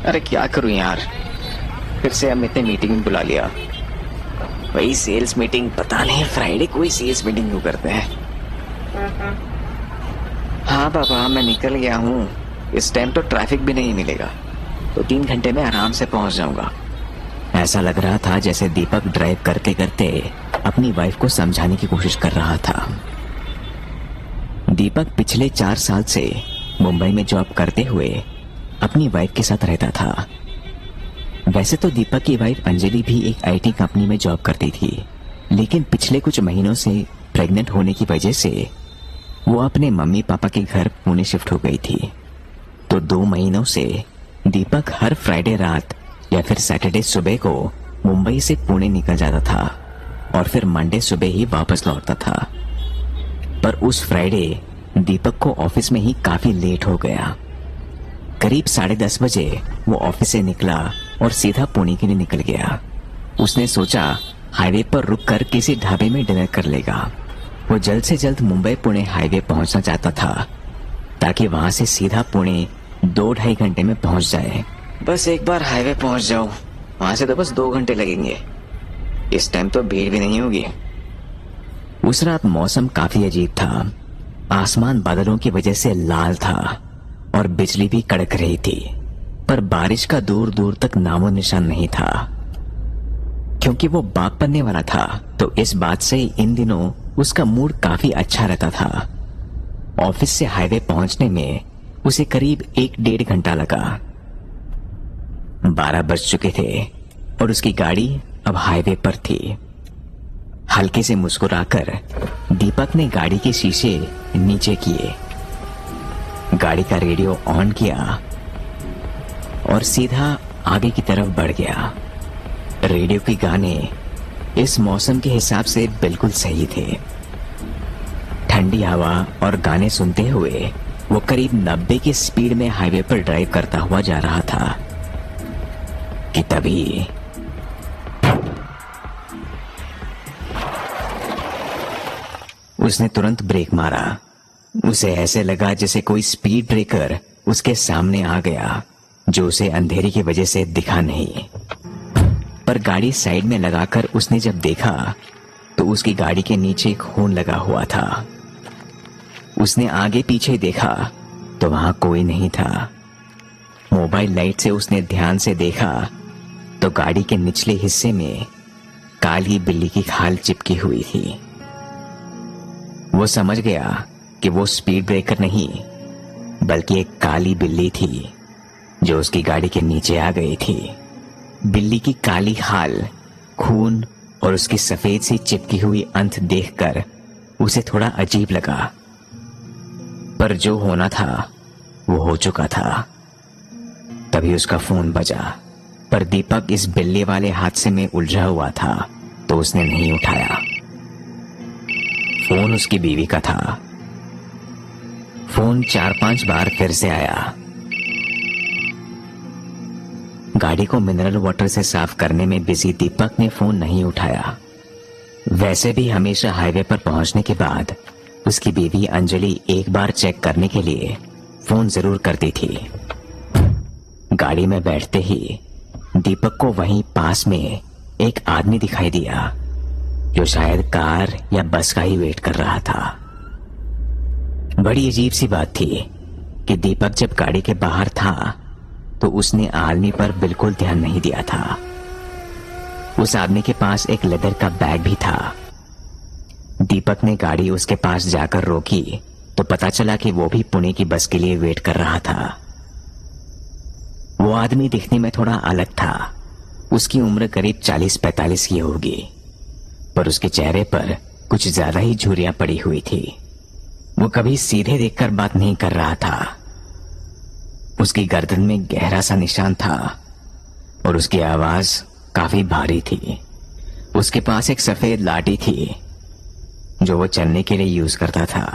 अरे क्या करूं यार, फिर से अमित ने मीटिंग बुला लिया। वही सेल्स मीटिंग। पता नहीं फ्राइडे कोई सेल्स मीटिंग क्यों करते हैं। हाँ बाबा, मैं निकल गया हूँ। इस टाइम तो ट्रैफिक भी नहीं मिलेगा, तो 3 घंटे में आराम से पहुंच जाऊंगा। ऐसा लग रहा था जैसे दीपक ड्राइव करते करते अपनी वाइफ को समझाने की कोशिश कर रहा था। दीपक पिछले 4 साल से मुंबई में जॉब करते हुए अपनी वाइफ के साथ रहता था। वैसे तो दीपक की वाइफ अंजलि भी एक आईटी कंपनी में जॉब करती थी, लेकिन पिछले कुछ महीनों से प्रेग्नेंट होने की वजह से वो अपने मम्मी पापा के घर पुणे शिफ्ट हो गई थी। तो 2 महीनों से दीपक हर फ्राइडे रात या फिर सैटरडे सुबह को मुंबई से पुणे निकल जाता था और फिर मंडे सुबह ही वापस लौटता था। पर उस फ्राइडे दीपक को ऑफिस में ही काफी लेट हो गया। करीब 10:30 बजे वो ऑफिस से निकला और सीधा पुणे के लिए निकल गया। उसने सोचा हाईवे पर रुककर किसी ढाबे में डिनर कर लेगा। वो जल्द से जल्द मुंबई पुणे हाईवे पहुंचना चाहता था ताकि वहां से सीधा पुणे 2-2.5 घंटे में पहुंच जाए। बस एक बार हाईवे पहुंच जाऊं, वहां से तो बस 2 घंटे लगेंगे। इस टाइम तो भीड़ भी नहीं होगी। उस रात मौसम काफी अजीब था। आसमान बादलों की वजह से लाल था और बिजली भी कड़क रही थी, पर बारिश का दूर दूर तक नामो निशान नहीं था। क्योंकि वो बाप बनने वाला था तो इस बात से इन दिनों उसका मूड काफी अच्छा रहता था। ऑफिस से हाईवे पहुंचने में उसे करीब 1-1.5 घंटा लगा। 12 बज चुके थे और उसकी गाड़ी अब हाईवे पर थी। हल्के से मुस्कुराकर दीपक ने गाड़ी के शीशे नीचे किए, गाड़ी का रेडियो ऑन किया और सीधा आगे की तरफ बढ़ गया। रेडियो के गाने इस मौसम के हिसाब से बिल्कुल सही थे। ठंडी हवा और गाने सुनते हुए वो करीब 90 की स्पीड में हाईवे पर ड्राइव करता हुआ जा रहा था कि तभी उसने तुरंत ब्रेक मारा। उसे ऐसे लगा जैसे कोई स्पीड ब्रेकर उसके सामने आ गया, जो उसे अंधेरी की वजह से दिखा नहीं। पर गाड़ी साइड में लगाकर उसने जब देखा तो उसकी गाड़ी के नीचे खून लगा हुआ था। उसने आगे पीछे देखा तो वहां कोई नहीं था। मोबाइल लाइट से उसने ध्यान से देखा तो गाड़ी के निचले हिस्से में काली बिल्ली की खाल चिपकी हुई थी। वो समझ गया कि वो स्पीड ब्रेकर नहीं बल्कि एक काली बिल्ली थी जो उसकी गाड़ी के नीचे आ गई थी। बिल्ली की काली खाल, खून और उसकी सफेद सी चिपकी हुई अंत देखकर उसे थोड़ा अजीब लगा, पर जो होना था वो हो चुका था। तभी उसका फोन बजा, पर दीपक इस बिल्ली वाले हादसे में उलझा हुआ था तो उसने नहीं उठाया। फोन उसकी बीवी का था। फोन 4-5 बार फिर से आया। गाड़ी को मिनरल वाटर से साफ करने में बिजी दीपक ने फोन नहीं उठाया। वैसे भी हमेशा हाईवे पर पहुंचने के बाद उसकी बीवी अंजलि एक बार चेक करने के लिए फोन जरूर करती थी। गाड़ी में बैठते ही दीपक को वहीं पास में एक आदमी दिखाई दिया जो शायद कार या बस का ही वेट कर रहा था। बड़ी अजीब सी बात थी कि दीपक जब गाड़ी के बाहर था तो उसने आदमी पर बिल्कुल ध्यान नहीं दिया था। उस आदमी के पास एक लेदर का बैग भी था। दीपक ने गाड़ी उसके पास जाकर रोकी तो पता चला कि वो भी पुणे की बस के लिए वेट कर रहा था। वो आदमी दिखने में थोड़ा अलग था। उसकी उम्र करीब 40-45 की होगी, पर उसके चेहरे पर कुछ ज्यादा ही झुर्रियां पड़ी हुई थी। वो कभी सीधे देखकर बात नहीं कर रहा था। उसकी गर्दन में गहरा सा निशान था और उसकी आवाज काफी भारी थी। उसके पास एक सफेद लाठी थी जो वो चलने के लिए यूज करता था,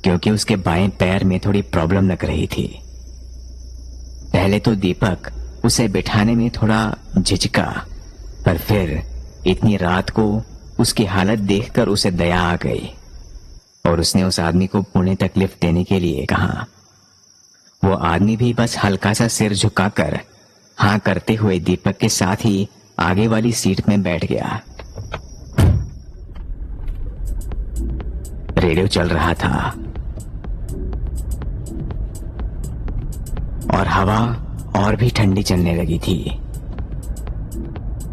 क्योंकि उसके बाएं पैर में थोड़ी प्रॉब्लम लग रही थी। पहले तो दीपक उसे बिठाने में थोड़ा झिझका, पर फिर इतनी रात को उसकी हालत देखकर उसे दया आ गई और उसने उस आदमी को पुणे तक लिफ्ट देने के लिए कहा। वो आदमी भी बस हल्का सा सिर झुकाकर हाँ करते हुए दीपक के साथ ही आगे वाली सीट में बैठ गया। रेडियो चल रहा था और हवा और भी ठंडी चलने लगी थी।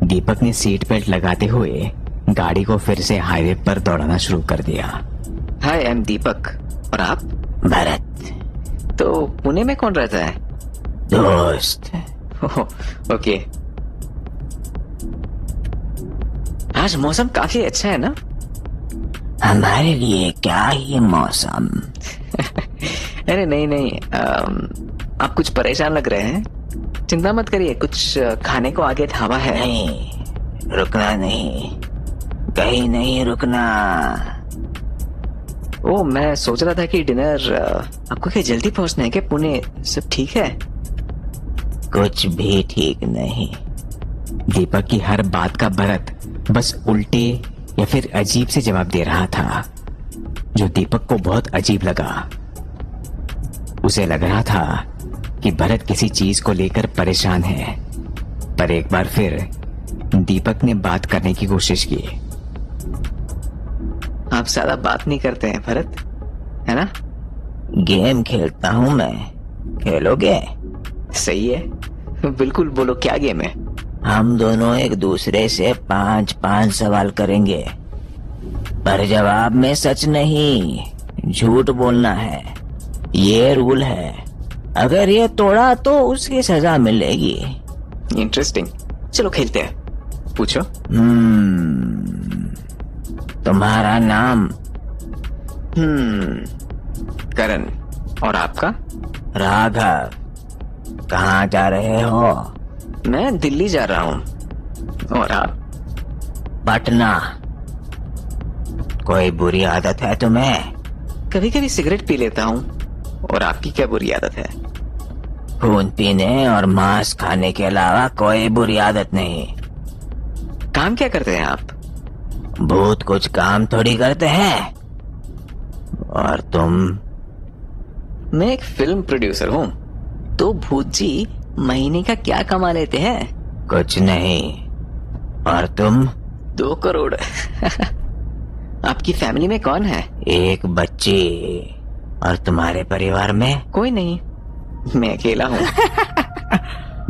दीपक ने सीट बेल्ट लगाते हुए गाड़ी को फिर से हाईवे पर दौड़ाना शुरू कर दिया। हाय, आई एम दीपक। और आप? भरत। तो पुणे में कौन रहता है? दोस्त। ओके। आज मौसम काफी अच्छा है ना? हमारे लिए क्या ही मौसम। अरे नहीं, आप कुछ परेशान लग रहे हैं। चिंता मत करिए, कुछ खाने को आगे ढाबा है। नहीं, रुकना नहीं, कहीं नहीं रुकना। ओ, मैं सोच रहा था कि डिनर आपको क्या जल्दी पहुंचना है क्या पुणे? सब ठीक है? कुछ भी ठीक नहीं। दीपक की हर बात का भरत बस उल्टे या फिर अजीब से जवाब दे रहा था, जो दीपक को बहुत अजीब लगा। उसे लग रहा था कि भरत किसी चीज को लेकर परेशान है। पर एक बार फिर दीपक ने बात करने की कोशिश की। आप ज्यादा बात नहीं करते हैं भरत, है ना? गेम खेलता हूं मैं, खेलोगे? सही है, बिल्कुल। बोलो, क्या गेम है? हम दोनों एक दूसरे से 5-5 सवाल करेंगे, पर जवाब में सच नहीं, झूठ बोलना है। ये रूल है। अगर ये तोड़ा तो उसकी सजा मिलेगी। इंटरेस्टिंग। चलो खेलते हैं। पूछो। तुम्हारा नाम? करण। और आपका? राघव। कहाँ जा रहे हो? मैं दिल्ली जा रहा हूँ। और आप? पटना। कोई बुरी आदत है तुम्हें? कभी कभी सिगरेट पी लेता हूँ। और आपकी क्या बुरी आदत है? खून पीने और मांस खाने के अलावा कोई बुरी आदत नहीं। काम क्या करते हैं आप? भूत कुछ काम थोड़ी करते हैं। और तुम? मैं एक फिल्म प्रोड्यूसर हूँ। तो भूत जी महीने का क्या कमा लेते हैं? कुछ नहीं। और तुम? 2 करोड़। आपकी फैमिली में कौन है? एक बच्ची। और तुम्हारे परिवार में? कोई नहीं, मैं अकेला हूँ।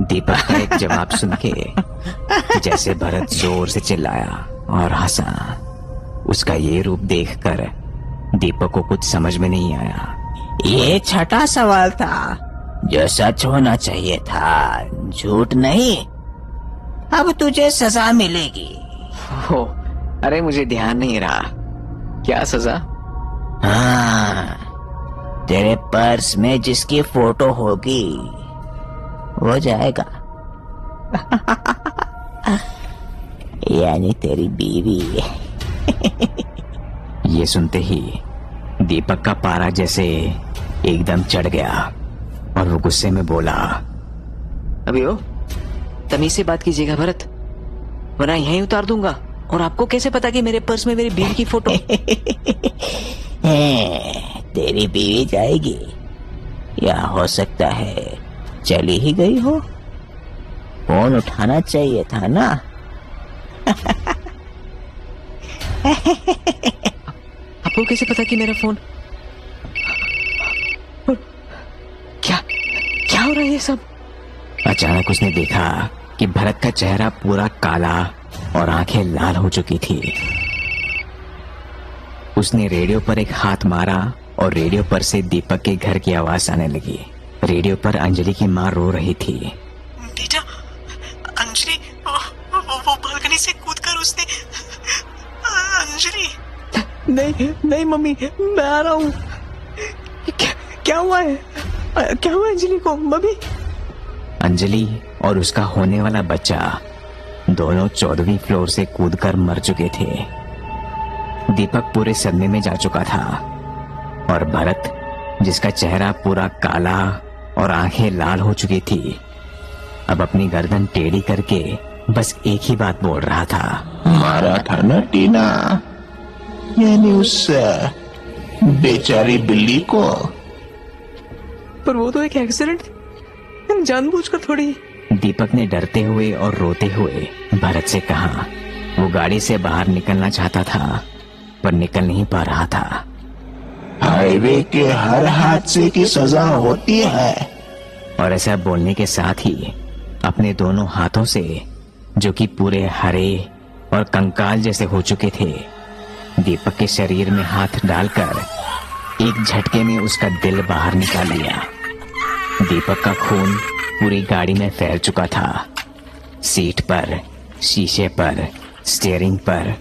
दीपक का एक जवाब सुन के जैसे भरत जोर से चिल्लाया और हंसा। उसका ये रूप देखकर दीपक को कुछ समझ में नहीं आया। ये छठा सवाल था जो सच होना चाहिए था, झूठ नहीं। अब तुझे सजा मिलेगी। हो, अरे मुझे ध्यान नहीं रहा। क्या सजा? हाँ, तेरे पर्स में जिसकी फोटो होगी वो जाएगा। यानी तेरी बीवी। ये सुनते ही दीपक का पारा जैसे एकदम चढ़ गया और वो गुस्से में बोला, अभी हो, तमीज से बात कीजिएगा भरत, वरना यहीं उतार दूंगा। और आपको कैसे पता कि मेरे पर्स में मेरी बीवी की फोटो? तेरी बीवी जाएगी, या हो सकता है चली ही गई हो। फोन उठाना चाहिए था ना। आपको कैसे पता कि मेरा फोन? क्या क्या हो रहा है ये सब? अचानक उसने देखा कि भरत का चेहरा पूरा काला और आंखें लाल हो चुकी थी। उसने रेडियो पर एक हाथ मारा और रेडियो पर से दीपक के घर की आवाज आने लगी। रेडियो पर अंजलि की माँ रो रही थी। बेटा, अंजलि वो बालकनी से कूदकर उसने। अंजलि। नहीं मम्मी, मैं आ रहा हूँ। क्या हुआ है? क्या हुआ अंजलि को मम्मी? अंजलि और उसका होने वाला बच्चा दोनों 14वीं फ्लोर से कूदकर मर चुके थे। दीपक पूरे सदमे में जा चुका था और भरत, जिसका चेहरा पूरा काला और आंखें लाल हो चुकी थी, अब अपनी गर्दन टेढ़ी करके बस एक ही बात बोल रहा था, मारा था ना टीना, यानी उस बेचारी बिल्ली को। पर वो तो एक एक्सीडेंट, जानबूझकर थोड़ी। दीपक ने डरते हुए और रोते हुए भरत से कहा। वो गाड़ी से बाहर निकलना चाहता था पर निकल नहीं पा रहा था। हाईवे के हर हादसे की सजा होती है। और ऐसा बोलने के साथ ही अपने दोनों हाथों से, जो कि पूरे हरे और कंकाल जैसे हो चुके थे, दीपक के शरीर में हाथ डालकर एक झटके में उसका दिल बाहर निकाल लिया। दीपक का खून पूरी गाड़ी में फैल चुका था, सीट पर, शीशे पर, स्टीयरिंग पर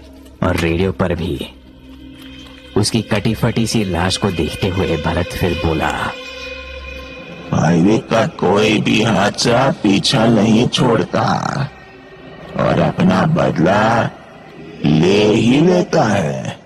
और रेडियो पर भी। उसकी कटी फटी सी लाश को देखते हुए भरत फिर बोला, हाईवे का कोई भी हादसा पीछा नहीं छोड़ता और अपना बदला ले ही लेता है।